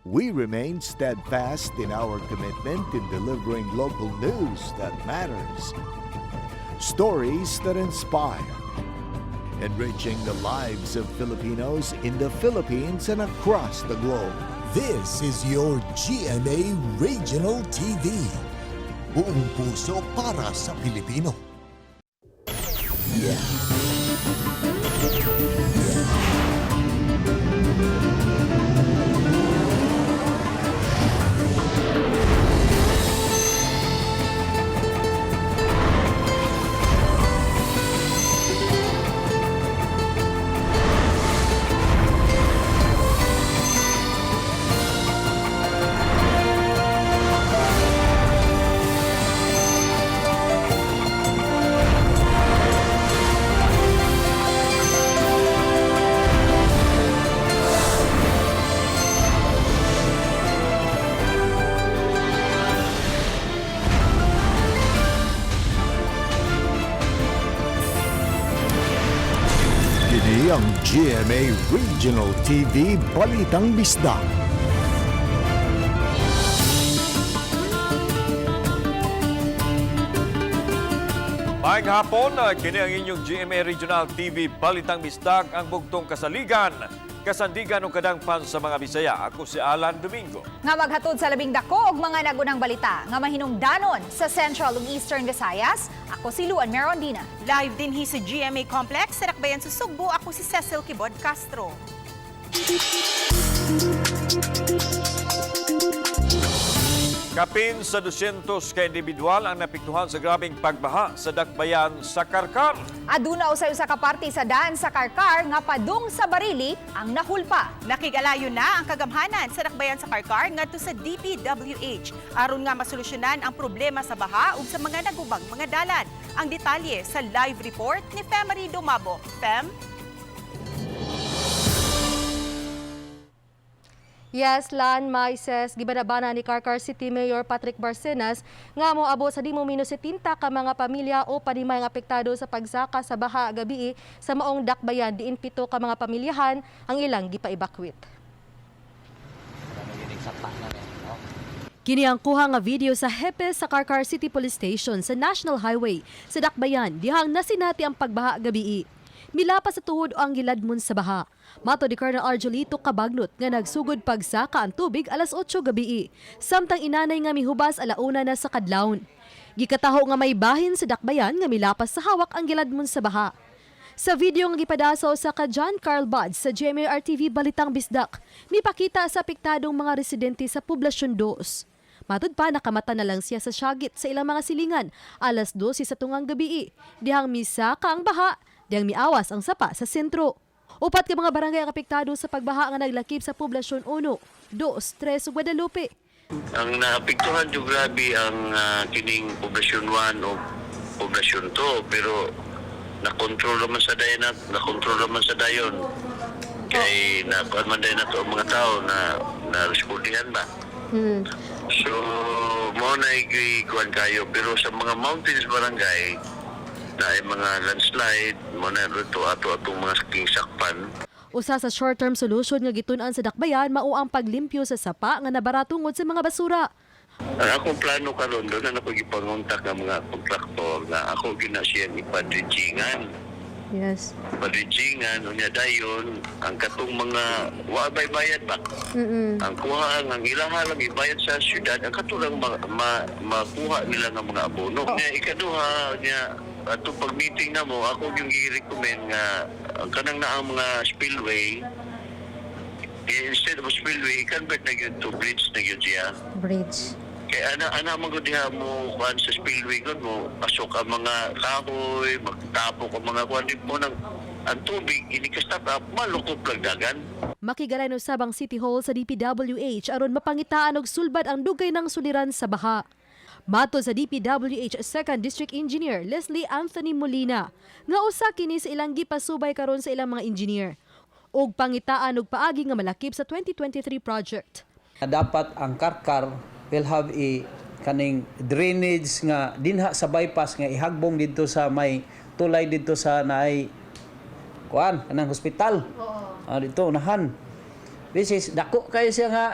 We remain steadfast in our commitment in delivering local news that matters, stories that inspire, enriching the lives of Filipinos in the Philippines and across the globe. This is your GMA Regional TV. Buong puso para sa Pilipino. Kini ang GMA Regional TV Balitang Bisdak. Maayong hapon, kini ang inyong GMA Regional TV Balitang Bisdak, ang bugtong kasaligan, kasandigan o kadangpan sa mga Bisaya. Ako si Alan Domingo. Nga maghatod sa labing dako og mga nagunang balita nga mahinungdanon sa Central ug Eastern Visayas. Ako si Luan Merondina. Live din hi sa GMA Complex sa Dakbayan sa Sugbo. Ako si Cecil Kibod Castro. Kapin sa 200 ka individual ang napiktuhan sa grabing pagbaha sa Dakbayan sa Karkar. Aduna usay usa ka parte sa daan sa Karkar nga padung sa Barili ang nahulpa. Nakigalayo na ang kagamhanan sa Dakbayan sa Karkar ngadto sa DPWH aron nga masolusyonan ang problema sa baha ug sa mga nagubang mga dalan. Ang detalye sa live report ni Femari Dumabo. Fem? Yes, Lan, Maises, gibanabana ni Karkar City Mayor Patrick Barcenas nga moabot sa di mo minus 70 ka mga pamilya o panimay nga apektado sa pagsaka sa baha gabi sa maong Dakbayan diin 7 ka mga pamilyahan ang ilang gipa-evacuate. Kini ang kuha nga video sa hepe sa Karkar City Police Station sa National Highway sa Dakbayan dihang nasinati ang pagbaha gabi. Milapas sa tuhod ang giladmon sa baha. Mato di Colonel Arjolito Kabagnot nga nagsugod pagsaka ang tubig alas 8 gabi. Samtang inanay nga mihubas alauna na sa kadlawon. Gikataho nga may bahin sa Dakbayan nga milapas sa hawak ang giladmon sa baha. Sa video nga gipadasaw sa ka John Carl Buds sa GMA RTV Balitang Bisdak, mipakita sa apektadong mga residente sa Poblasyon 2. Matud pa nakamata na lang siya sa syagit sa ilang mga silingan alas 12 sa tungang gabi. Dihang misaka ang baha, diyang miawas ang sapa sa sentro. Upat ka mga barangay ang apektado sa pagbaha nga naglakip sa Poblasyon 1, 2, 3 ug Guadalupe. Ang naapektuhan yung grabe ang kining Poblasyon 1 o Poblasyon 2 pero nakontrol naman sa dayon kay napamanday na to ang mga tao na respondihan ba. So mo na ikuan kayo pero sa mga mountains barangay na ay mga landslide, mo na rito atong mga saking sakpan. Usa sa short-term solution nga gitun-an sa Dakbayan mao ang paglimpyo sa sapa nga nabara tungod sa mga basura. Ang akong plano karon doon na napagipanguntak ang mga kontraktor na ako ginasiyang ipadridgingan. Yes. Padridgingan, unya dayon, ang katong mga wabay bayad ba? Ang kuha, ang ilaha lang ibayad sa syudad, ang katulang makuha nila ng mga abono. Nya ikaduha, nya atong pag-meeting na mo, ako yung i-recommend nga ang kanang na ang mga spillway, instead of spillway, i-convert na yun to bridge na yun siya. Bridge. Kaya ana magodiha mo kuan sa spillway gud mo pasok ang mga kahoy, magtapok ang mga kuan mo nang ang tubig ini ka-stop up malukop lang dagan. Makigalay no sabang City Hall sa DPWH aron mapangitaan og sulbad ang dugay ng suliran sa baha. Mato sa DPWH 2nd District Engineer Leslie Anthony Molina nga usa kini sa ilang gipasubay karon sa ilang mga engineer og pangitaan og paagi nga malakip sa 2023 project. Dapat ang Karkar will have a kaning drainage nga dinha sa bypass nga ihagbong dito sa may tulay dito sa naay kuan kanang hospital. Dito unahan. This is dako kay siya nga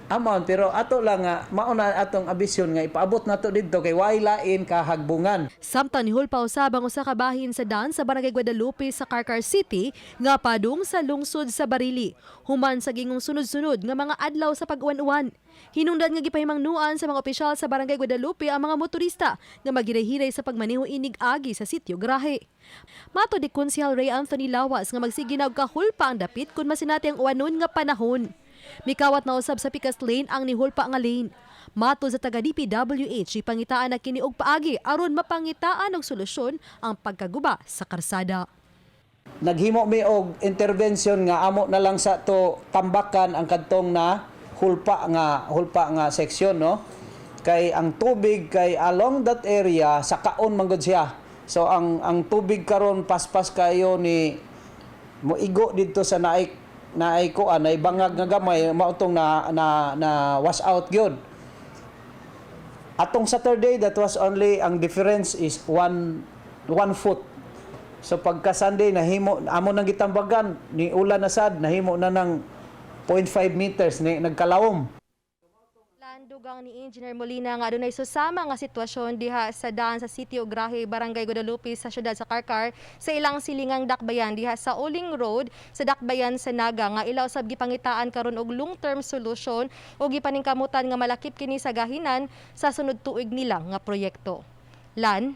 amount, pero ato lang nga mauna atong ambisyon nga ipaabot nato didto kay way lain kahagbungan. Samtang nihulpa usab ang usa ka bahin sa daan sa Barangay Guadalupe sa Carcar City nga padung sa lungsod sa Barili. Human sa gingong sunod-sunod nga mga adlaw sa pag-uwan-uwan. Hinungdan nga gipahimangnuan sa mga opisyal sa Barangay Guadalupe ang mga motorista nga maghiray-hiray sa pagmaneho inig agi sa sitio Grahe. Mato di Konsehal Ray Anthony Lawas nga magsige na og kahulpa ang dapit kun masinati ang uwanon nga panahon. Mikawat na usab sa pikas lane ang nihulpa nga lane. Mato sa taga DPWH, ipangitaan na kini og paagi aron mapangitaan og solusyon ang pagkaguba sa karsada. Naghimo mi og intervention nga amo na lang sa to tambakan ang kadtong na hulpa nga seksyon, no? Kay ang tubig kay along that area sa kaon man gud siya. So ang tubig karon paspas kayo ni moigo didto sa naay bangag nga gamay mautong na wash out gyud. Atong Saturday that was only ang difference is 1 foot. So pagka Sunday nahimo amo nang gitambagan ni ulan na sad nahimo na ng 0.5 meters ni nagkalawom. Dugang ni Engineer Molina nga adunay susama nga sitwasyon diha sa daan sa sitio Grahe, Barangay Guadalupe sa syudad sa Carcar sa ilang silingang dakbayan diha sa Uling Road sa dakbayan sa Naga nga ilaw sab gipangitaan karon og long-term solution o gipaningkamutan nga malakip kini sa gahinan sa sunod tuig nila nga proyekto. Lan,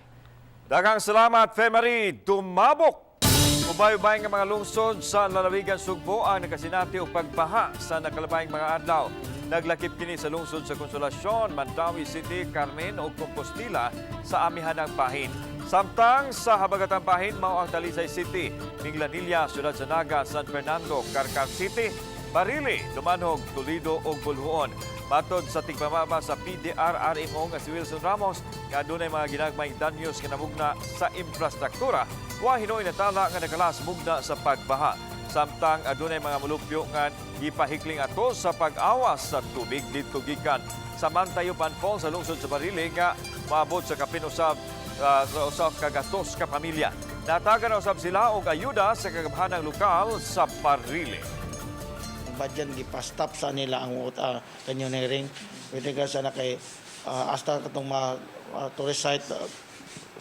Daghang salamat, Femari. Tumabok! Ubay-ubay nga mga lungsod sa lalawigan Sugbo ang nakasinati o pagbaha sa nakalabayang mga adlaw. Naglakip kini sa lungsod sa Konsolasyon, Mandawi City, Carmen o Compostela sa amihanang bahin. Samtang sa habagatang bahin, mao ang Talisay City, Minglanilla, Ciudad sa Naga, San Fernando, Carcar City, Barili, Dumanhog, Toledo o Bulhuon. Matod sa tigpamaba sa PDRRMO nga si Wilson Ramos, nga dunay mga ginagmayng danyos nga namugna sa infrastruktura, wa hinoy natala nga nakalas mugna sa pagbaha. Samtang adunay mga mulupyo nga gipahikling ato sa pag-awas sa tubig dito gikan sa Mantayupan Falls sa lungsod sa Barili nga maabot sa kapinusab sa kagatos ka pamilya. Natagan na usab sila og ayuda sa kagabahanang lokal sa Barili. Badyan gipastop sa nila ang canyoneering. Pwede ka sana kay hasta katong tourist site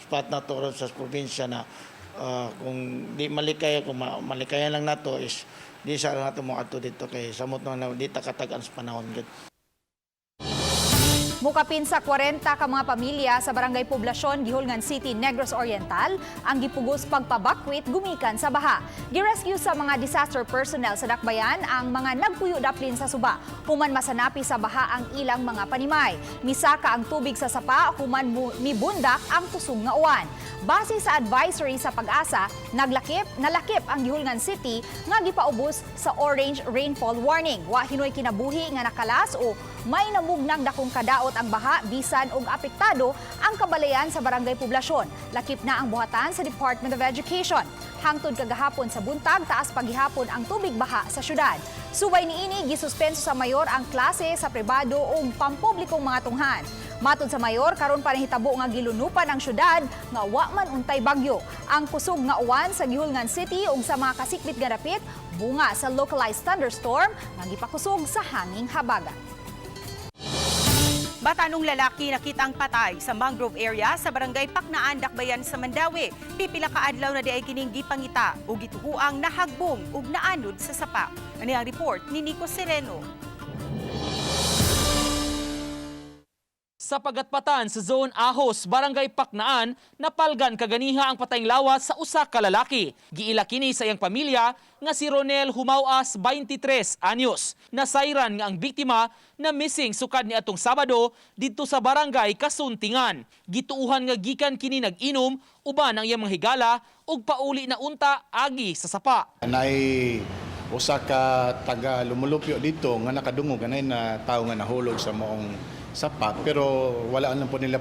spot na to sa probinsya na kung di malikaya, kung malikaya lang nato is di sa nato mo ato dito kay samot na di takatagan sa panahon gid. Mukapin sa 40 ka mga pamilya sa Barangay Poblasyon, Gihulngan City, Negros Oriental, ang gipugos pagpabakwit gumikan sa baha. Girescue sa mga disaster personnel sa dakbayan ang mga nagpuyo daplin sa suba. Human masanapi sa baha ang ilang mga panimay. Misaka ang tubig sa sapa, human mibundak ang tusong nga uwan. Base sa advisory sa Pag-asa, nalakip ang Gihulngan City nga gipaubos sa orange rainfall warning. Wa hinoy kinabuhi nga nakalas o may namugnang dakong kadaot ang baha bisan og apektado ang kabalayan sa Barangay Poblasyon. Lakip na ang buhatan sa Department of Education. Hangtod kagahapon sa buntag, taas paghihapon ang tubig baha sa syudad. Subay niini gisuspenso sa mayor ang klase sa pribado ug pampublikong mga tunghan. Matod sa mayor, karon pa nahitabo nga gilunupan ang syudad nga wa man untay bagyo. Ang kusog nga uwan sa Gihulngan City ug sa mga kasikbit nga dapit bunga sa localized thunderstorm nga gipakusog sa hanging habagat. Batanong lalaki nakitang patay sa mangrove area sa Barangay Paknaan, Dakbayan sa Mandawi. Pipila ka adlaw na di ay kining gipangita ug gituhuang nahagbong ug naanod sa sapa. Ani ang report ni Nico Sereno. Sa pagatpatan sa Zone Ahos, Barangay Paknaan, napalgan kaganiha ang patayng lawas sa usa ka lalaki. Giila kini sa iyang pamilya nga si Ronel Humauas, 23 anyos. Nasayran nga ang biktima na missing sukad ni atong Sabado didto sa Barangay Kasuntingan. Gituuhan nga gikan kini nag-inom uban ang iyang mga higala ug pauli na unta agi sa sapa. Nay usa ka taga lumulupyo dito nga nakadungog anay na tawo nga nahulog sa moong sapa, pero wala lang po nila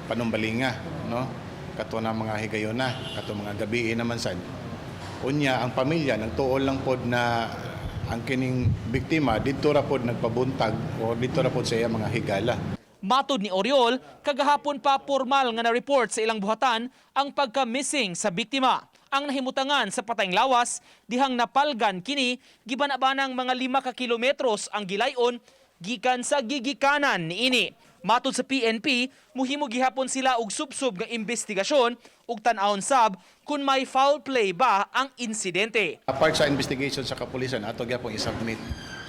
panumbalinga, no? Kato na mga higayona, kato mga gabi naman sad. Unya ang pamilya nagtuol lang pod na ang kining biktima dito ra pod nagpabuntag o dito ra pod sa iya mga higala. Matod ni Oriol, kagahapon pa formal nga na-report sa ilang buhatan ang pagka-missing sa biktima. Ang nahimutangan sa patayng lawas, dihang napalgan kini, gibanabanang mga 5 ka kilometros ang gilayon gikan sa gigikanan niini. Matod sa PNP, muhimo gihapon sila og subsub nga investigasyon ug tan-awon sab kung may foul play ba ang insidente. Apart sa investigation sa kapulisan, ato gyapon i-submit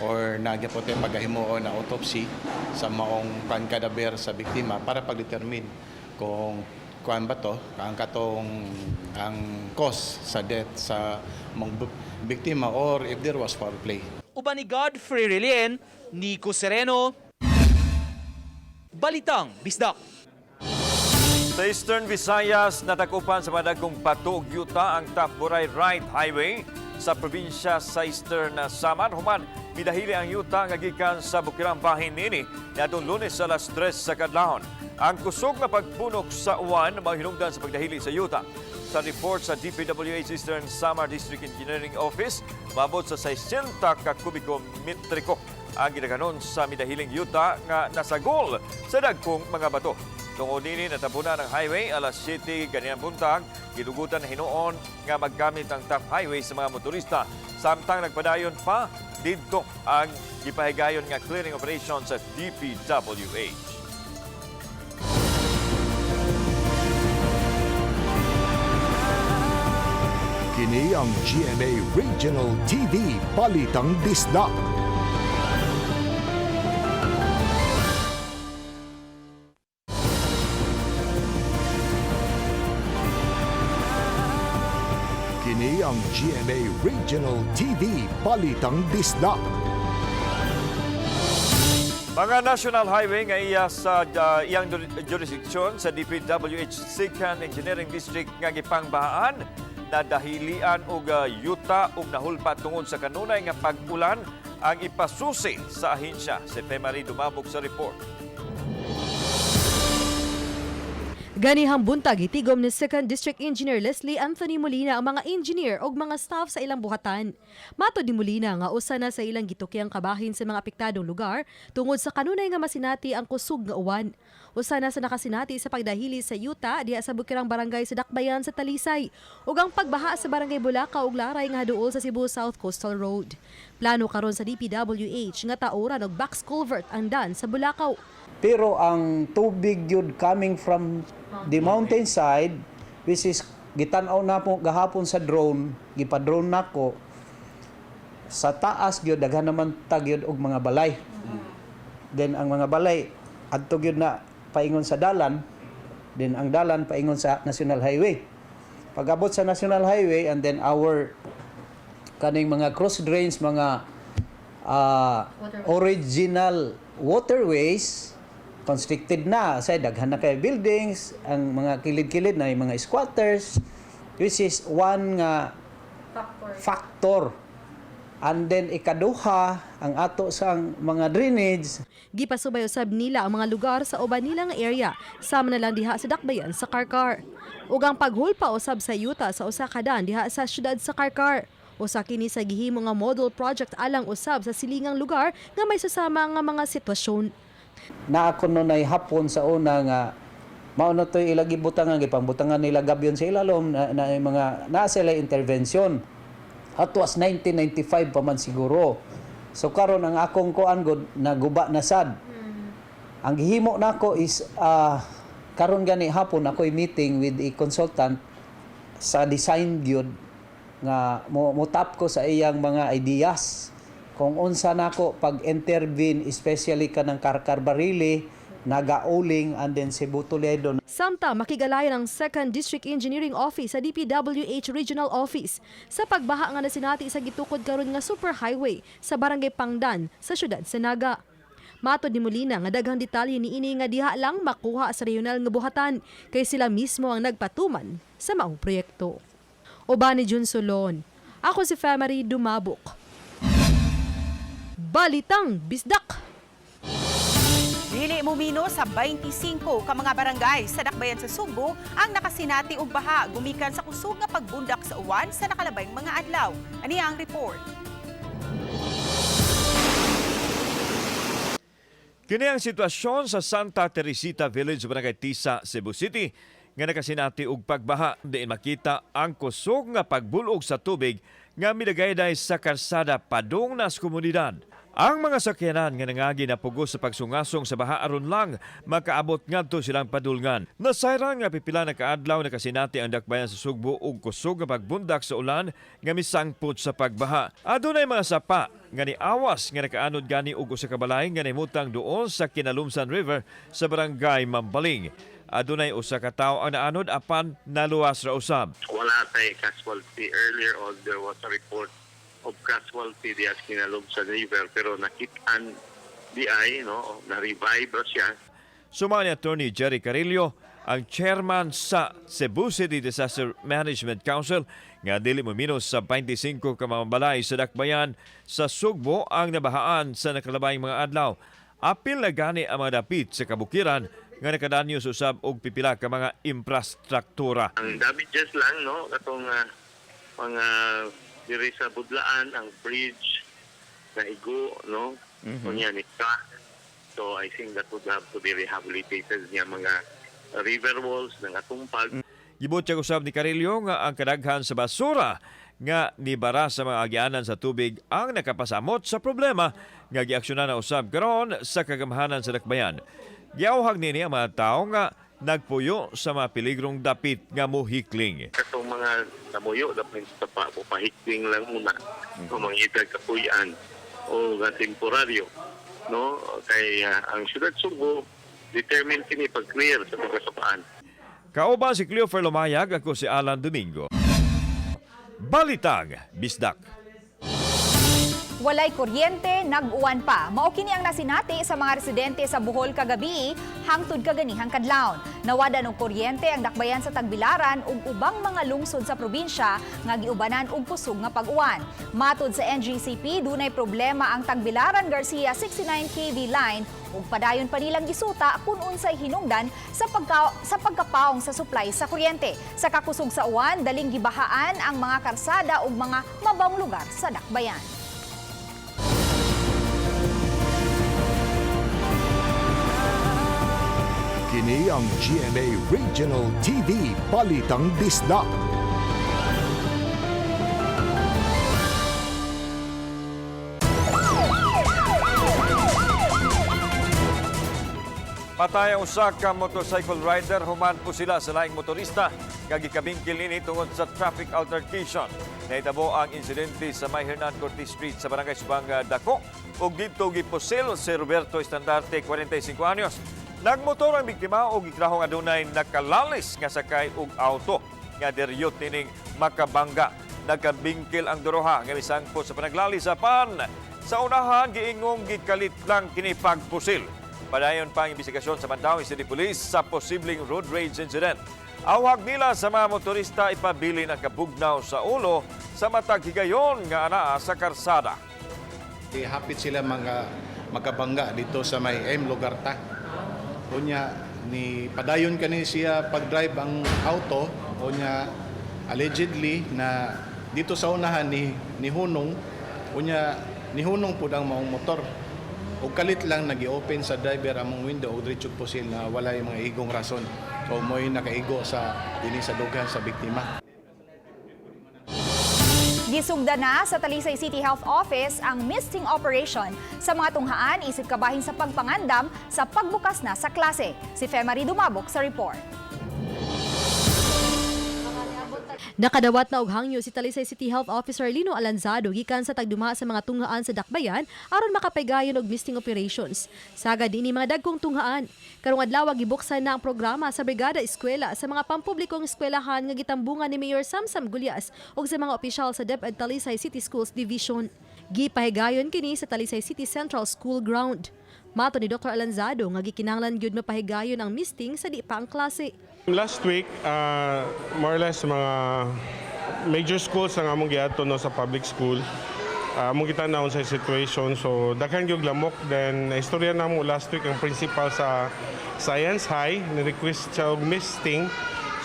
or nagyapon tayo paghimuon na autopsy sa maong kadaver sa biktima para pag-determine kung kuan ba to, ang cause sa death sa mga biktima or if there was foul play. Uban ni Godfrey Relien, Nico Sereno, Balitang Bisdak. Sa Eastern Visayas, natakupan sa madagong patog yuta ang Tapburay Right Highway sa probinsya sa Eastern Samar. Human, midahili ang yuta nga gikan sa Bukirang Bahin nini niadtong Lunes sa alas 3 sa kadlawon. Ang kusog na pagpunok sa uwan mahinungdan sa pagdahili sa yuta. Sa report sa DPWH Eastern Samar District Engineering Office, mabot sa 60 ka kubiko metriko ang gidaganon sa midahiling yuta nga nasagol sa dagkong mga bato. Tungod nini natapunan ang highway alas 7 ganyan buntag, gidugutan na hinuon nga maggamit ang top highway sa mga motorista. Samtang nagpadayon pa didto ang gipahigayon nga clearing operation sa DPWH. Kini ang GMA Regional TV Balitang Bisdak. Kini ang GMA Regional TV Balitang Bisdak. Mga National Highway nga iya sa iyang jurisdiction sa DPWH Second Engineering District nga gipangbahaan na dahilian og yuta ug nahulpa tungod sa kanunay nga pag-ulan ang ipasusi sa ahensya. Si Femari dumabog sa report. Ganihang buntag itigom ni 2nd District Engineer Leslie Anthony Molina ang mga engineer o mga staff sa ilang buhatan. Matod ni Molina nga usa na sa ilang gitukyang kabahin sa mga apektadong lugar tungod sa kanunay nga masinati ang kusog nga uwan. Usa na sa nakasinati sa pagdahili sa yuta diha sa Bukirang Barangay sa Dakbayan sa Talisay ug ang pagbaha sa Barangay Bulaca ug Laray nga duol sa Cebu South Coastal Road. Plano karon sa DPWH nga tauran og box culvert ang dan sa Bulacau. Pero ang tubig yun coming from the mountainside, which is gitan-aw na po gahapon sa drone, gipa-drone nako sa taas gyud daghan naman tag yun og mga balay. Then ang mga balay adto gyud na paingon sa dalan, then ang dalan paingon sa National Highway. Pag-abot sa National Highway and then our kaning mga cross drains, mga original waterways constricted na sa daghan na kay buildings, ang mga kilid-kilid na yung mga squatters, which is one nga factor. And then ikaduha ang ato sang mga drainage. Gipasubay usab nila ang mga lugar sa uban nilang area sama na lang diha sa Dakbayan sa Karkar. Ug ang paghulpa usab sa yuta sa usa ka dan diha sa syudad sa Karkar. Usa kini sa gihimo nga model project alang usab sa silingang lugar nga may susama nga mga sitwasyon. Na ako nunay hapon sa una nga mao na toy ilagi butangan gipangbutangan nila gabyon sa ilalom na mga naa sila intervention. At was 1995 pa man siguro. So karon ang akong kuan god naguba na sad. Ang gihimo nako is karon gani hapon ako'y meeting with a consultant sa design gyud nga mo tap ko sa iyang mga ideas kung unsa nako pag-intervene especially kanang Karkar Barili, Nagauling and then Cebu Toledo. Samtang makigalayan ang 2nd District Engineering Office sa DPWH Regional Office sa pagbaha nga nasinati sa gitukod karon nga superhighway sa Barangay Pangdan sa syudad sa Naga. Matod ni Molina nga daghang detalye niini nga diha lang makuha sa regional nga buhatan kay sila mismo ang nagpatuman sa maong proyekto. Uban ni Jun Solon, ako si Femari Dumabok. Balitang Bisdak. Dili mumino sa 25 ka mga barangay sa Dakbayan sa Subo ang nakasinati og baha gumikan sa kusog nga pagbundak sa uwan sa nakalabayng mga adlaw. Ani ang report. Kini ang sitwasyon sa Santa Teresita Village, Barangay Tisa, Cebu City nga nakasinati og pagbaha diin makita ang kusog nga pagbulog sa tubig nga midagayday sa karsada padung nas komunidad. Ang mga sakyanan nga nangagi na pugos sa pagsungasong sa baha aron lang makaabot ngadto silang padulngan. Nasayran nga pipila na kaadlaw na kasinati ang dakbayan sa Sugbo ug kusog nga pagbundak sa ulan nga misangpot sa pagbaha. Adunay mga sapa nga niawas nga nakaanod gani og usa ka balay nga nimutang duol sa Kinalumsan River sa barangay Mambaling. Adunay usa ka tawo ang naanod apan naluwas ra usab. Wala tay casualty. Earlier on, there was a report of casualty diya sa Kinalumsan River, pero nakitaan di ay, no, na-revive ra siya. Suma ni Attorney Jerry Carillo, ang chairman sa Cebu City Disaster Management Council, nga dili mo minus sa 25 ka mga balay sa dakbayan sa Sugbo ang nabahaan sa nakalabayng mga adlaw. Apil na gani ang mga dapit sa kabukiran nga nakadanyo usab og pipila ka mga infrastruktura. Ang damages lang, no, katong mga diri sa Budlaan, ang bridge na igo, no, kunya ni ka. So I think that would have to be rehabilitated niya mga river walls na natumpag. Gibot siya usab ni Carillo nga ang kadaghan sa basura nga nibara sa mga agyanan sa tubig ang nakapasamot sa problema nga giaksyonan na usab karon sa kagamhanan sa dakbayan. Giawhag nini ang mga tao nga nagpuyo sa mga peligrong dapit nga muhikling. Katong mga namuyo, dapat sa pahikling lang muna. Kung mangitag kapuyan o temporaryo. No? Kay ang siyudad Sugbo, determined kini pag-clear sa mga sapaan. Kauban si Cleofer Lumayag, ako si Alan Domingo. Balitang Bisdak. Walay kuryente, nag-uwan pa. Mao kini ang nasinati sa mga residente sa Bohol kagabi hangtod kaganihang kadlawon. Nawada og kuryente ang dakbayan sa Tagbilaran ug ubang mga lungsod sa probinsya nga giubanan og kusog nga pag-uwan. Matud sa NGCP, dunay problema ang Tagbilaran Garcia 69 kV line ug padayon pa nilang gisuta kung unsay hinungdan sa pagkapaong sa supply sa kuryente. Sa kakusog sa uwan, daling gibahaan ang mga karsada ug mga mabawong lugar sa dakbayan. Kini ang GMA Regional TV Balitang Bisdak. Patay ang usa ka motorcycle rider, human po sila sa laing motorista nga gikabingkil ini tungod sa traffic altercation. Nahitabo ang insidente sa May Hernan Cortez Street sa Barangay Subang Dako ug didto gipusil si Roberto Estandarte, 45 anyos. Nagmotor ang biktima o gikrahong adunay nakalalis nga sakay og auto nga deryot nining makabangga. Nagkabingkil ang duroha nga misangpot sa panaglalisapan. Sa unahan giingong gikalit lang kini pagpusil. Padayon pa ang imbestigasyon sa Mandaue City Police sa posibleng road rage incident. Awag nila sa mga motorista ipabilin ang kabugnaw sa ulo sa matag higayon nga anaa sa karsada. Hapit sila mga makabangga dito sa may Lugarta. Unya ni padayon kani siya pag-drive ang auto, unya allegedly na dito sa unahan ni Hunong, unya ni Hunong pud ang maong motor. O kalit lang nagi-open sa driver among window o diretso po sila wala yung mga igong rason. O mo'y nakaigo sa dini sa dugan sa biktima. Gisugda na sa Talisay City Health Office ang misting operation sa mga tunghaan isip kabahin sa pagpangandam sa pagbukas na sa klase. Si Femari Dumabok sa report. Nakadawat na og hangyo si Talisay City Health Officer Lino Alanzado gikan sa tagdumaha sa mga tunghaan sa dakbayan aron makapaygayon og misting operations. Sagad ini mga dagkong tunghaan. Karong adlaw gibuksan na ang programa sa Brigada Eskwela sa mga pampublikong eskwelahan nga gitambungan ni Mayor Samsam Gulyas ug sa mga opisyal sa DepEd Talisay City Schools Division. Gipahigayon kini sa Talisay City Central School Ground. Mato ni Dr. Alanzado nga gikinahanglan gyud mapahigayon ang misting sa di pa ang klase. Last week, more or less mga major schools ang among giadto no sa public school. Among kita naon sa situation, so daghan gyud lamok. Then istorya namo last week ang principal sa Science High ni request siya og misting.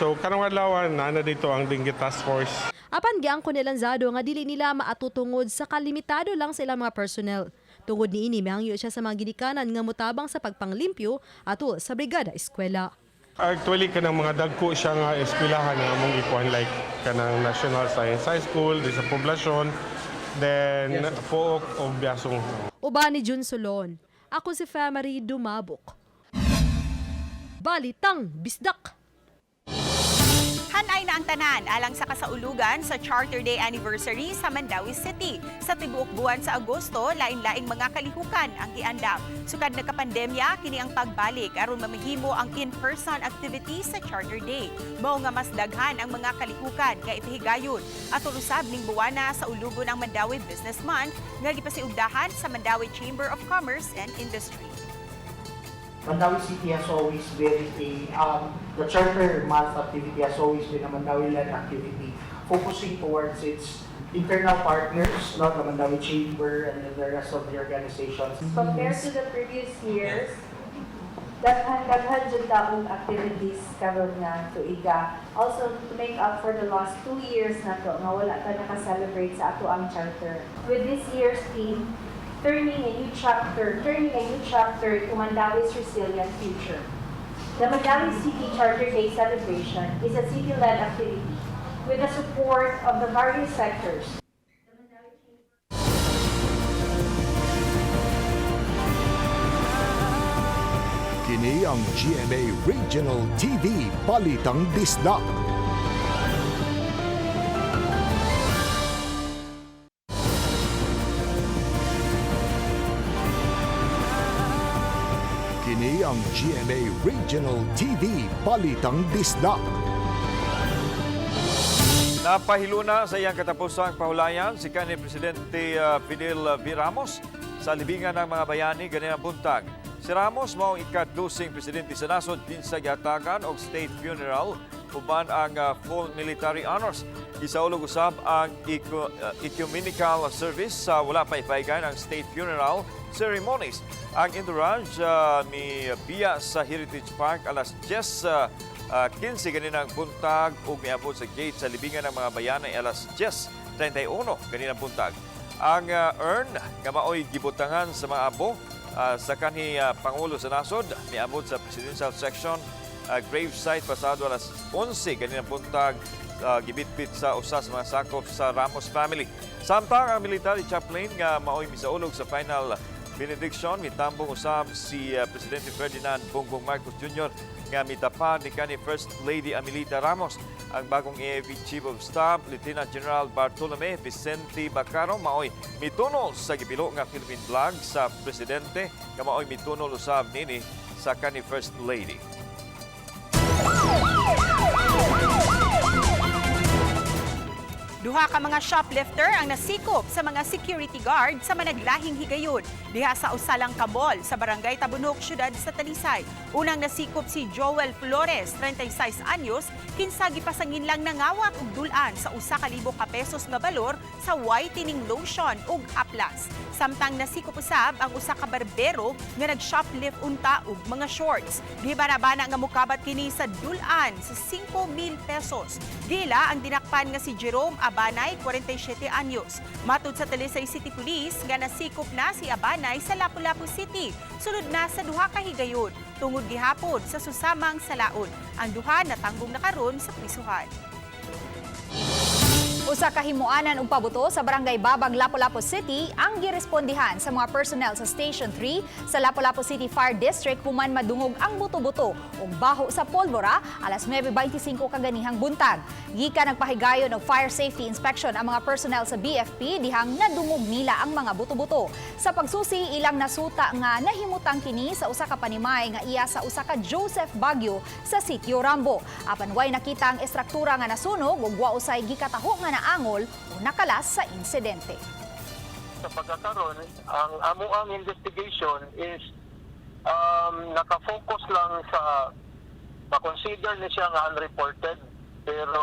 So karong adlaw na dito ang Dengue Task Force. Apan giangko ni Lanzado nga dili nila maatutungod sa kalimitado lang sa ilang mga personnel. Tungod niini mahangyo siya sa mga ginikanan nga motabang sa pagpanglimpyo atul sa Brigada Eskwela. Actually, kanang mga dagko siya nga eskwelahan nga among ikuan like kanang National Science High School, di sa poblasyon. then Pook of Biasong. Uba ni Jun Solon. Ako si Femery Dumabok. Balitang Bisdak. Hanay na ang tanan alang sa kasaulugan sa Charter Day anniversary sa Mandawi City. Sa tibuok buwan sa Agosto, lain-laing mga kalihukan ang giandam. Sukad nagkapandemya, kini ang pagbalik aron mamihimo ang in-person activities sa Charter Day. Mao nga mas daghan ang mga kalihukan nga ipihigayon. At ulusab ning buwana sa ulugon ang Mandawi Business Month nga gipasiugdahan sa Mandawi Chamber of Commerce and Industry. Mandawi City has always been the Charter Month activity has always been a Mandawi-led activity, focusing towards its internal partners, not the Mandawi Chamber and the rest of the organizations. Compared to the previous years, daghan jud taong activities karon nga tuiga. Also to make up for the last 2 years na to nga wala ta naka-celebrate sa ato ang charter. With this year's theme, turning a new chapter to Mandawi's resilient future. The Mandawi City Charter Day celebration is a city-led activity with the support of the various sectors. Kini ang GMA Regional TV Balitang Bisdak. Kini ang GMA Regional TV Balitang Bisdak. Napahiluna sa iyang katapusang pahulayan si kanhi Presidente Fidel V. Ramos sa libingan ng mga bayani ganina buntag. Si Ramos mao ika-12 presidente sa nasod kinsa gihatagan og state funeral uban ang full military honors. Isaulog usab ang ecumenical service sa wala pa ipahigan ang state funeral ceremonies. Ang entourage ni Bia sa Heritage Park alas 10:15 ganinang buntag ug niabot sa gate sa libingan ng mga bayanay alas 10:31 ganinang buntag. Ang urn nga maoy gibutangan sa mga abo sa kanhi Pangulo sa nasod niabot sa presidential section gravesite pasado alas 11 ganinang buntag gibitbit sa usa sa mga sakop sa Ramos family. Samtang ang military chaplain nga maoy misaulog sa final benediction mitambong usab si Presidente Ferdinand Bongbong Marcos Jr. nga mitapad ni kanhi First Lady Amelita Ramos. Ang bagong AFP Chief of Staff Lieutenant General Bartolome Vicente Bacaro maoy mitunol sa gipilo nga Philippine flag sa presidente nga maoy mitunol usab nini sa kanhi First Lady. Duha ka mga shoplifter ang nasikop sa mga security guard sa managlahing higayon diha sa usalang ka-mall sa Barangay Tabunok, Syudad sa Talisay. Unang nasikop si Joel Flores, 36 anyos, kinsa gipasangin lang nangawak og dulan sa 1,000 ka pesos nga balor sa whitening lotion ug haplas. Samtang nasikop usab ang usa ka barbero nga nag-shoplift unta og mga shorts. Gibana-bana nga mukabat kini sa dulan sa 5,000 pesos. Gila ang dinakpan nga si Jerome Abanay, 47 anyos. Matud sa Talisay City Police nga nasikop na si Abanay sa Lapu-Lapu City. Sunod na sa duha ka higayon tungod gihapon sa susamang salaon. Ang duha natanggong na karon sa prisuhan. Usa ka himuanan og pabuto sa Barangay Babag, Lapu-Lapu City ang girespondihan sa mga personnel sa Station 3 sa Lapu-Lapu City Fire District human madungog ang buto-buto ug baho sa polvora alas 9:25 kaganihang buntag. Gika nagpahigayon og fire safety inspection ang mga personnel sa BFP dihang nadungog nila ang mga buto-buto. Sa pagsusi ilang nasuta nga nahimutang kini sa usa ka panimay nga iya sa usa ka Joseph Baguio sa Sitio Rambo. Apan way nakita ang estruktura nga nasunog ug wa usay gikataho nga naangol o nakalas sa insidente. Sa pagkakaroon, ang amuang investigation is nakafocus lang sa ma-consider na siya nga unreported, pero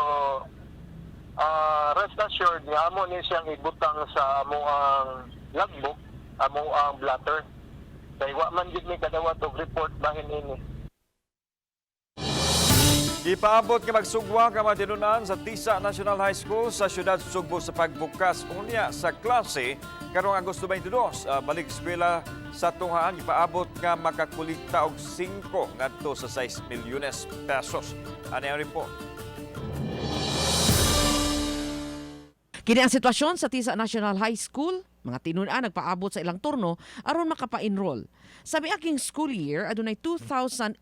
rest assured nga amo ni siyang ibutang sa amuang logbook, amuang blatter. Kaya wa man gid ni kadawat og report bahin ini. Gipaabot nga magsugwa ka matinunan sa Tisa National High School sa siyudad Sugbo sa pagbukas unya sa klase karong Agosto 22. Balik eskwela sa tunghaan gipaabot nga makakulikta og 5 ngadto sa 6 milyones pesos. Ano yung report? Kini ang sitwasyon sa Tisa National High School. Mga tinunan nagpaabot sa ilang turno aron makapa-enroll. Sa miaging school year, adunay 2,800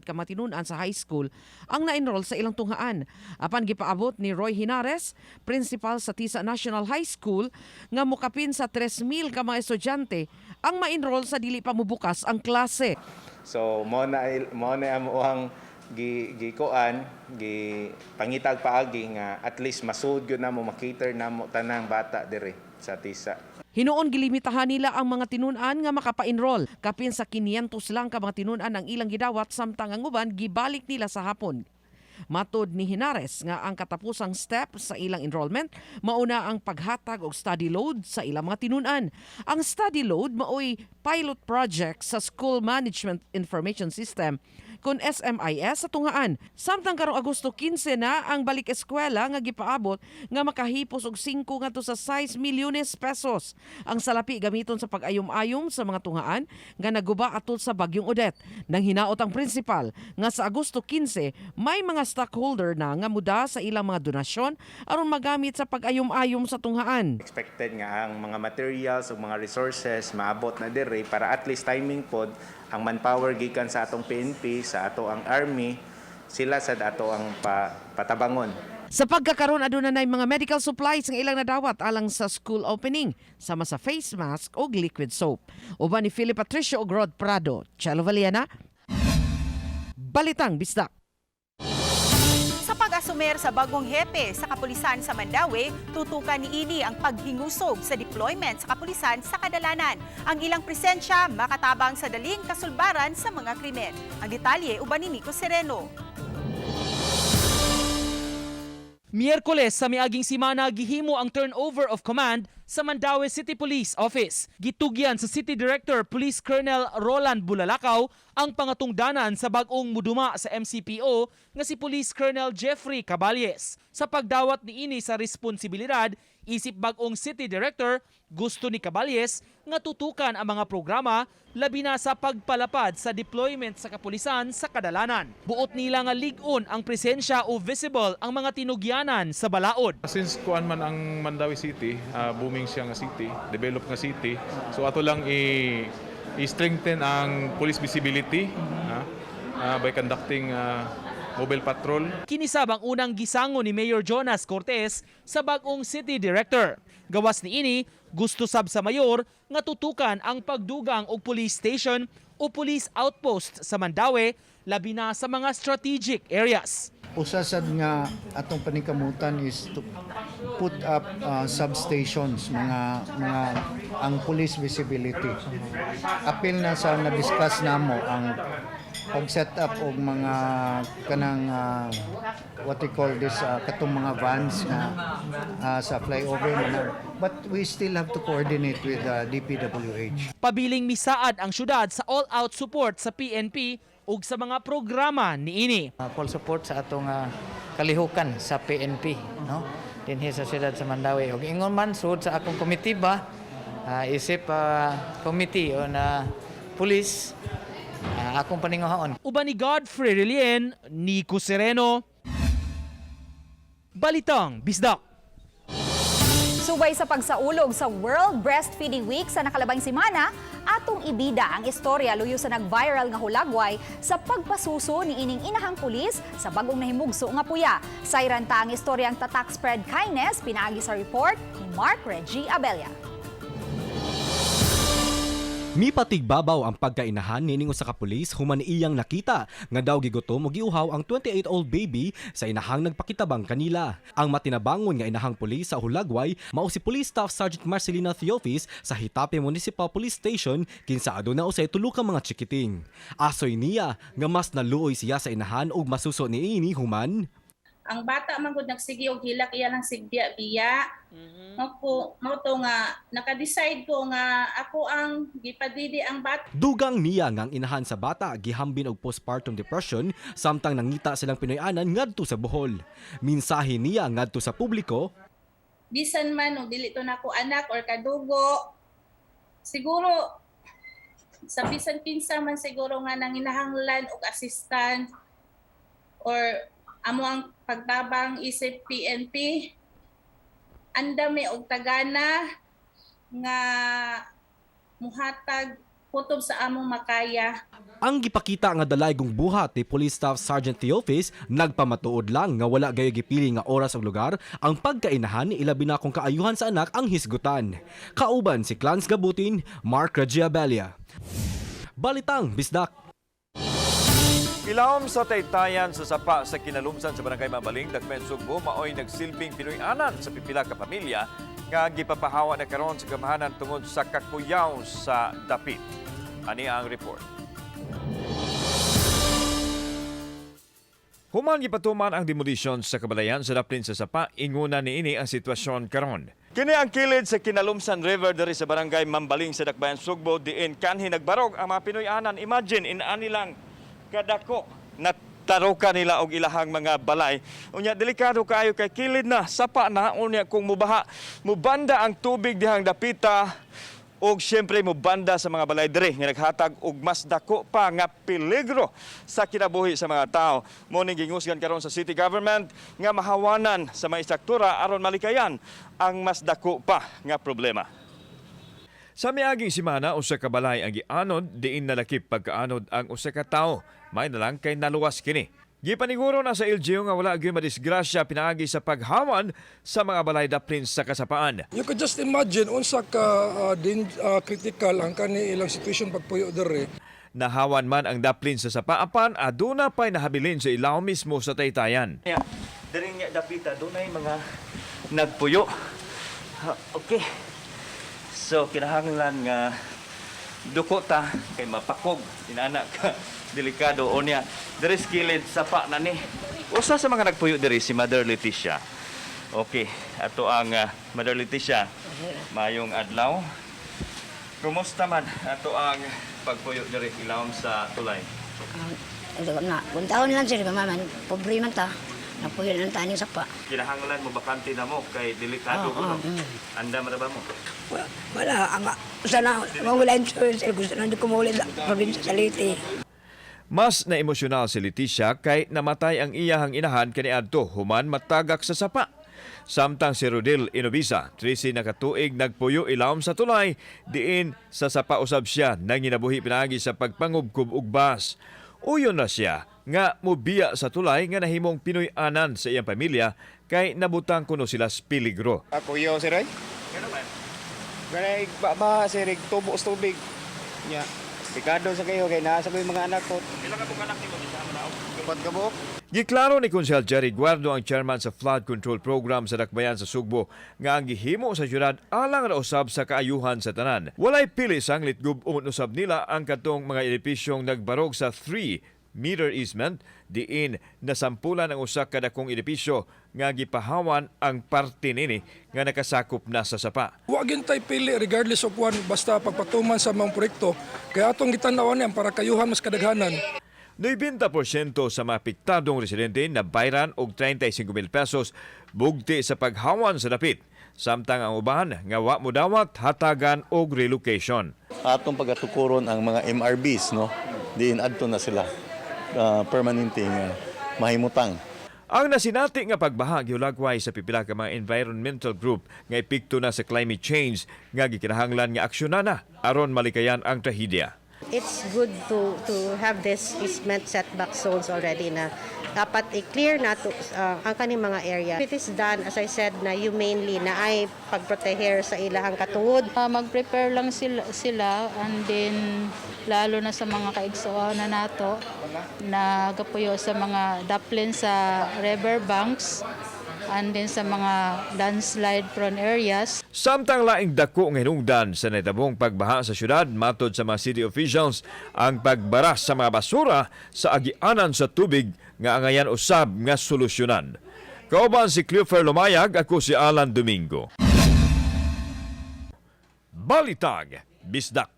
ka matinunan sa high school ang na-enroll sa ilang tunghaan. Apan gipaabot ni Roy Hinares, principal sa Tisa National High School, nga mukapin sa 3,000 ka mga estudyante ang ma-enroll sa dili pa mubukas ang klase. So mo na amuang gikuan pangitag paagi nga at least masud gyud namo makater namo tanang bata diri sa Tisa. Hinuon gilimitahan nila ang mga tinunan nga makapa-enroll. Kapin sa 500 lang ka mga tinunan ang ilang gidawat samtang ang uban gibalik nila sa hapon. Matod ni Hinares nga ang katapusang step sa ilang enrollment mauna ang paghatag og study load sa ilang mga tinunan. Ang study load maoy pilot project sa School Management Information System kun SMIS sa tunghaan. Samtang karong Agosto 15 na ang balik eskwela nga gipaabot nga makahipos og 5 ngadto sa 6 milyones pesos. Ang salapi gamiton sa pag-ayom-ayom sa mga tunghaan nga naguba atol sa bagyong Odette. Nang hinaot ang principal nga sa Agosto 15 may mga stockholder na nga muda sa ilang mga donasyon aron magamit sa pag-ayom-ayom sa tunghaan. Expected nga ang mga materials ug mga resources maabot na diri para at least timing pod ang manpower gikan sa atong PNP, sa ato ang Army, sila sad ato ang patabangon. Sa pagkakaroon aduna nay mga medical supplies nga ilang nadawat alang sa school opening, sama sa face mask o liquid soap. Uban ni Philip Patricio ug Rod Prado, Chelo Valiana, Balitang Bisdak. Sa pag-asumer sa bagong hepe sa kapulisan sa Mandaue, tutukan ni ini ang paghingusog sa deployment sa kapulisan sa kadalanan. Ang ilang presensya makatabang sa daling kasulbaran sa mga krimen. Ang detalye uban ni Nico Sereno. Miyerkules sa miaging simana gihimo ang turnover of command sa Mandaue City Police Office. Gitugyan sa City Director Police Colonel Roland Bulalakaw ang pangatungdanan sa bag-ong muduma sa MCPO nga si Police Colonel Jeffrey Caballes. Sa pagdawat ni ini sa responsibilidad, isip bag-ong City Director, gusto ni Caballes nga tutukan ang mga programa labi na sa pagpalapad sa deployment sa kapulisan sa kadalanan. Buot nila nga ligon ang presensya o visible ang mga tinugyanan sa balaod. Since kuan man ang Mandaue City, booming siya nga city, develop nga city, so ato lang i-strengthen ang police visibility by conducting mobile patrol. Kinisab ang unang gisango ni Mayor Jonas Cortez sa bag-ong City Director. Gawas ni ini, gusto sab sa mayor nga tutukan ang pagdugang og police station o police outpost sa Mandaue labi na sa mga strategic areas. Usa sad nga atong paningkamutan is to put up substations, mga ang police visibility. Apil na sa na-discuss namo ang pag-set up og mga kanang what we call this katong mga vans na sa flyover na, but we still have to coordinate with DPWH. Pabiling misaad ang syudad sa all-out support sa PNP ug sa mga programa ni ini. Full support sa atong kalihukan sa PNP, no? Dinhi sa siyudad sa Mandaue. Ug ingon man sud sa akong committee ba, isip committee on police, akong paninguhaon. Uban ni Godfrey Relien, Nico Sereno, Balitang Bisdak. Subay sa pagsaulog sa World Breastfeeding Week sa nakalabang simana, atong ibida ang istorya luyo sa nag-viral nga hulagway sa pagpasuso ni ining inahang pulis sa bagong nahimugso nga puya. Sayran ta ang istoryang tatak spread kindness, pinaagi sa report ni Mark Reggie Abella. Mipatigbabaw ang pagkainahan nining usa ka pulis human iyang nakita nga daw gigutom og giuhaw ang 28-year-old baby sa inahang nagpakitabang kanila. Ang matinabangon nga inahang pulis sa Hulagway mao si Police Staff Sergeant Marcelina Theofis sa Hitape Municipal Police Station kinsa aduna usay tulo ka mga chikiting. Asoy niya nga mas naluoy siya sa inahan ug masuso niini human ang bata man gud nagsige og hilak iya lang sigbiya-biya. Mo to nga naka-decide ko nga ako ang gipadidi ang bata. Dugang niya nga ang inahan sa bata gihambin og postpartum depression samtang nangita silang Pinoy-anan ngadto sa Bohol. Minsahe niya ngadto sa publiko, bisan man og dili to nako anak or kadugo, siguro sa bisan kinsa man siguro nga nanginahanglan og assistant or amo ang pagtabang isip PNP, andami og tagana nga muhatag kutob sa among makaya. Ang gipakita nga dalaygong buhat ni Police Staff Sergeant Theophis nagpamatuod lang nga wala gayo gipili nga oras ug lugar ang pagkainahan ni ilabi na kung kaayuhan sa anak ang hisgutan. Kauban si Clans Gabutin, Mark Regiabelia. Balitang Bisdak. Ilawom sa taytayan sa sapa sa kinalumsan sa Barangay Mambaling, Dagmen, Sugbo, maoy nagsilbing Pinoy-anan sa pipila ka pamilya nga gipapahawa na karon sa gamahanan tungod sa kakuyaw sa dapit. Ani ang report. Human gipatuman ang demolition sa kabalayan sa daplin sa sapa, inguna niini ang sitwasyon karon. Kini ang kilid sa Kinalumsan River diri sa Barangay Mambaling sa Dakbayan, Sugbo, diin kanhi nagbarog ang mga Pinoy-anan. Imagine in anilang kadako na taruka nila og ilahang mga balay. Unya delikado kaayo kay kilid na sapa na unya kung mubaha mubanda ang tubig dihang dapita og syempre mubanda sa mga balay diri nga naghatag og mas dako pa nga peligro sa kinabuhi sa mga tao. Mo ning gingusgan karon sa city government nga mahawanan sa mga istruktura aron malikayan ang mas dako pa nga problema. Sa miaging simana, usa ka balay ang gianod, diin nalakip pagkaanod ang usa ka tawo. May nalang kay naluwas kini. Gipaniguro na sa LGU nga wala gyud madisgrasya pinaagi sa paghawan sa mga balay daplin sa kasapaan. You could just imagine unsa ka critical ang kani ilang situation pagpuyo dere. Nahawan man ang daplin sa sapaapan, aduna pay nahabilin sa ilaw mismo sa taytayan. Diri nga dapita dunay mga nagpuyo. Okay. So kinahanglan nga dukota kay mapakog inana ka delikado onya diri skilid sapa na ni. Usa sa mga nagpuyo diri si Mother Leticia. Okay, ato ang Mother Leticia. Mayong adlaw. Kumusta man ato ang pagpuyo diri ilawom sa tulay? Na, kung taon lang sila mamaman, pobre man ta. Napuyo ng tani sapa. Kinahanglan mo bakante na mo kay delikado ko. Anda man ba mo? Wala, sana mawala insurance. Gusto na hindi ko mawala sa probinsya sa Leyte. Mas na-emosyonal si Leticia kay namatay ang iyahang inahan kaniadto human matagak sa sapa. Samtang si Rodel Inovisa, 13 na katuig nagpuyo ilawom sa tulay, diin sa sapa usab siya nang ginabuhi pinaagi sa pagpangubkob ug bas. Uyon na siya nga mobiya sa tulay nga nahimong Pinoy-anan sa iyang pamilya kay nabutang kuno sila sa peligro. Ako yo si Ray. Ano man? Ganay ba si Rig tubo sa tubig. Nya. Pikado sa kayo kay naa sa ko yung mga anak ko. Ilang ka anak nimo sa mga tao? Kapag kabuk. Giklaro ni Konsehal Jerry Guardo, ang chairman sa Flood Control Program sa Dakbayan sa Sugbo, nga ang gihimo sa syudad alang ra usab sa kaayuhan sa tanan. Walay pili sang litgub usab nila ang katong mga edipisyong nagbarog sa 3-meter easement diin nasampulan ang usa ka dakong edipisyo nga gipahawan ang parte nini nga nakasakop na sa sapa. Wa gintay pili regardless of one basta pagpatuman sa mga proyekto kaya atong gitanawan yan para kayuhan mas kadaghanan. 90% sa mga apektadong residente na bayran og 35,000 pesos bugti sa paghawan sa dapit. Samtang ang uban nga wa mo dawat hatagan og relocation. Atong pagatukuron ang mga MRBs, no? Diin adto na sila permanente nga mahimutang. Ang nasinati nga pagbaha giulagway sa pipila ka mga environmental group nga epekto na sa climate change nga gikinahanglan nga aksyonan aron malikayan ang trahedya. It's good to have this easement setback zones already na dapat i-clear na to, ang kaning mga area. It is done, as I said, na humanely na ay pagproteher sa ilahang katungod. Mag-prepare lang sila and then lalo na sa mga kaigsuan na nato na gapuyo sa mga daplin sa river banks and then sa mga landslide prone areas. Samtang laing dako nga hinungdan sa nahitabong pagbaha sa syudad, matod sa mga city officials, ang pagbaras sa mga basura sa agianan sa tubig nga angayan usab nga solusyonan. Kauban si Cleofer Lumayag, ako si Alan Domingo. Balitag, Bisdak.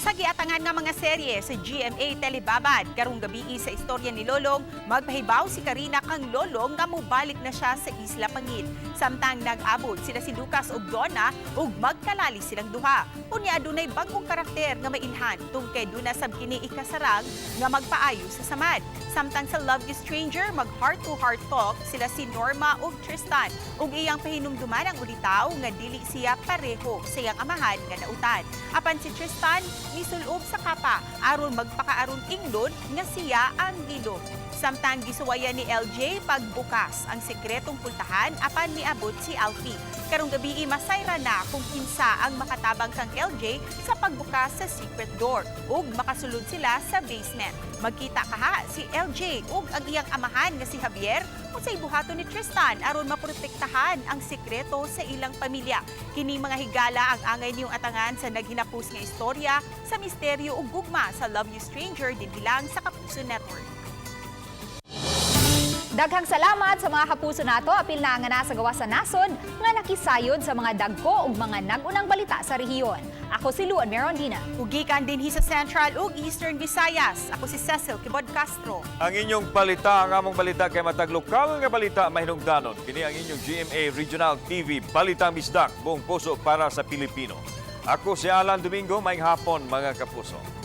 Sa giatangan Ganahan nga mga serye sa GMA Telebabad. Karong gabi sa istorya ni Lolong, magpahibaw si Karina kang Lolong nga mubalik na siya sa Isla Pangil. Samtang nag-abot sila si Lucas ug Donna ug magkalali silang duha. Unya adunay bagong karakter nga mailhan tungkay duna sab kini ikasarang nga magpaayo sa samad. Samtang sa Love You Stranger, mag heart-to-heart talk sila si Norma ug Tristan ug iyang pahinumduman ang ulitaw nga dili siya pareho sa iyang amahan nga nautan. Apan si Tristan misulob sa kapa aron magpakaaron inglon nga siya ang gilo. Samtang gisuwayan ni LJ pagbukas ang sekretong pultahan apan niabot si Alfie. Karong gabi masayra na kung kinsa ang makatabang kang LJ sa pagbukas sa secret door ug makasulod sila sa basement. Magkita kaha si LJ ug ang iyang amahan nga si Javier unsay buhaton ni Tristan aron maprotektahan ang sekreto sa ilang pamilya. Kini mga higala ang angay niyong atangan sa naghinapos nga istorya sa misteryo ug gugma sa Love You Stranger din bilang sa Kapuso Network. Daghang salamat sa mga kapuso nato apil na nga nasa gawa sa nasod nga nakisayod sa mga dagko ug mga nagunang balita sa rehiyon. Ako si Luan Merondina. Ugikan din sa Central ug Eastern Visayas. Ako si Cecil Kibod Castro. Ang inyong balita, ang among balita kay matag lokal nga balita mahinungdanon. Kini ang inyong GMA Regional TV Balita Misdak, buong puso para sa Pilipino. Ako si Alan Domingo, maayong hapon mga kapuso.